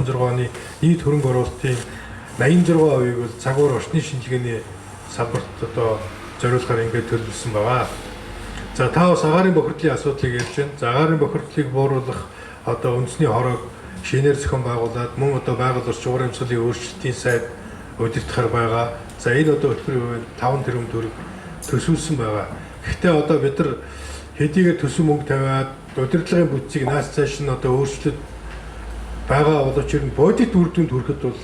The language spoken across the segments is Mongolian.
26 оны нийт хөрөнгө оруулалтын 86%-ийг бол цагуур орчны шинжилгээний салбарт одоо зориулахаар ингээд төлөвлөсөн байгаа. За та бас агаарын бохирдлын асуудлыг ярьж байна. За агаарын бохирдлыг бууруулах одоо үндэсний хорог шинээр зохион байгуулад мөн одоо байгаль орчин уур амьсгалын өөрчлөлтийн сайд удирдахаар байгаа. За энэ одоо хөтөлбөрийн 5 тэрбум төгрөг төсвөлсөн байгаа. Гэхдээ одоо бид нар хэдийгээр төсөв мөнгө тавиад удирдлагын бүтцийг нааш цааш нь одоо өөрчлөлт байгаа боловч ер нь бодит үр дүнд хүрэхэд бол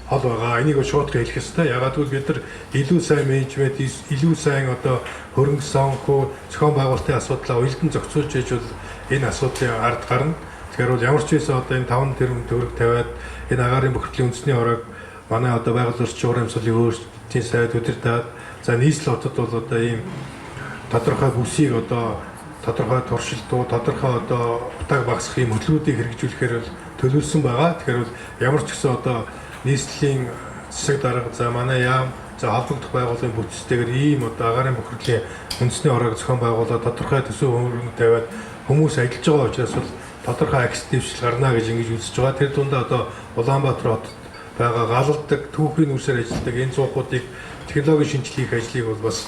хол байгаа. Энийг шуудхан хэлэх ёстой. Ягаад гэвэл бид нар илүү сайн менежмент, илүү сайн одоо хөрөнгө санхүү, зохион байгуулалтын асуудлаа уялдан зохицуулж яж бол энэ асуудлын ард гарна. Тэгэхээр бол ямар ч байсан одоо энэ 5 тэрбум төгрөг тавиад энэ агаарын бохирдлын үндэсний хорог манай одоо байгаль орчин уур амьсгалын өөрчлөлтийн сайд удирдаад за нийслэл хотод бол одоо ийм тодорхой бүсийг одоо тодорхой туршилтуу, тодорхой одоо утааг багасгах ийм хөтөлбөрүүдийг хэрэгжүүлэхээр бол төлөвлөсөн байгаа. Тэгэхээр бол ямар ч гэсэн одоо нийслэлийн засаг дарга за манай яам за холбогдох байгууллагын бүтцтэйгээр ийм одоо агаарын бохирдлын үндэсний хорог зохион байгуулаад тодорхой төсөв хөрөнгө тавиад хүмүүс ажиллаж байгаа учраас бол тодорхой активчлэл гарна гэж ингэж үзэж байгаа. Тэр дундаа одоо Улаанбаатар хотод байгаа галалдаг түүхийн үсээр ажилладаг энэ зуухуудыг технологийн шинжилгээ хийх ажлыг бол бас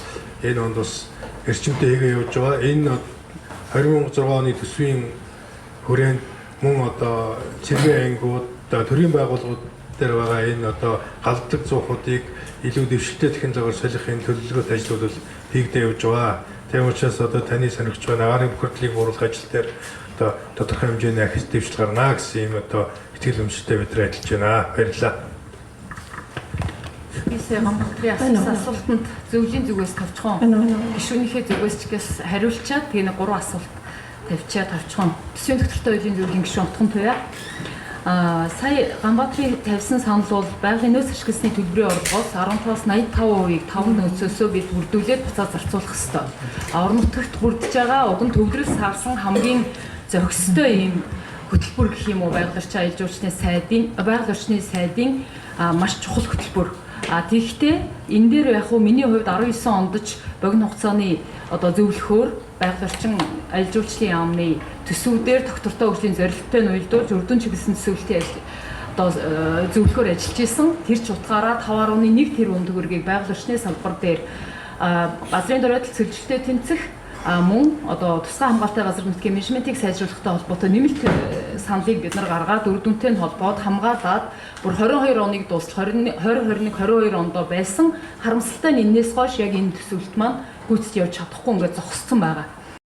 энэ онд бас эрчимтэй хийгээ явуулж байгаа. Энэ 2026 оны төсвийн хүрээнд мөн одоо цэргийн ангиуд төрийн байгууллагууд дээр байгаа энэ одоо галалдаг зуухуудыг илүү дэвшилттэй технологиор солихын төлөвлөгөөт ажлууд бол хийгдэж явж байгаа. Тийм учраас одоо таны сонирхож байгаа агаарын бохирдлыг бууруулах ажил дээр одоо тодорхой хэмжээний ахис дэвшил гарна гэсэн юм одоо итгэл үнэмшилтэй бид нар ажиллаж байна. Баярлалаа. Гамбатрын асуултанд зөвлөлийн зүгээс тавьчихсан. Гишүүнийхээ зүгээс ч гэс хариулчаад тэгээ 3 асуулт тавьчаад тавьчихсан. Төсвийн доктортой үеийн зөвлөлийн гишүүн утхан туяа. Сая Гамбатрын тавьсан санал бол байгалийн нөөц ашигласны төлбөрийн орлогоос 15-аас 85%-ийг 5 нөөцөөсөө бид бүрдүүлээд буцаад зарцуулах ёстой. Орон нутагт бүрдэж байгаа удан төвлөрөл саарсан хамгийн зохистой ийм хөтөлбөр гэх юм уу байгаль орчин аялал жуулчны сайдын маш чухал хөтөлбөр. Тэгэхдээ энэ дээр яг хуу миний хувьд 19 онд ч богино хугацааны одоо зөвлөхөөр байгаль орчин аялал жуулчлалын яамны төсвүүдээр доктортой хөгжлийн зорилттой нь уялдуулж өрдөн чиглэсэн төсөвлөлтийн одоо зөвлөхөөр ажиллаж исэн. Тэр ч утгаараа 5.1 тэрбум төгрөгийг байгаль орчны салбар дээр газрын дөрөлт сэлжилттэй тэнцэх мөн одоо тусгай хамгаалалтын газар нутгийн менежментийг сайжруулахтай холбоотой нэмэлт саналыг бид нар гаргаад үр дүнтэй нь холбоод хамгаалаад бүр 22 оныг дуустал 2021-22 онд байсан харамсалтай нь энэс хойш яг энэ төсөвлөлт маань гүйцэд явж чадахгүй ингээд зогссон байгаа.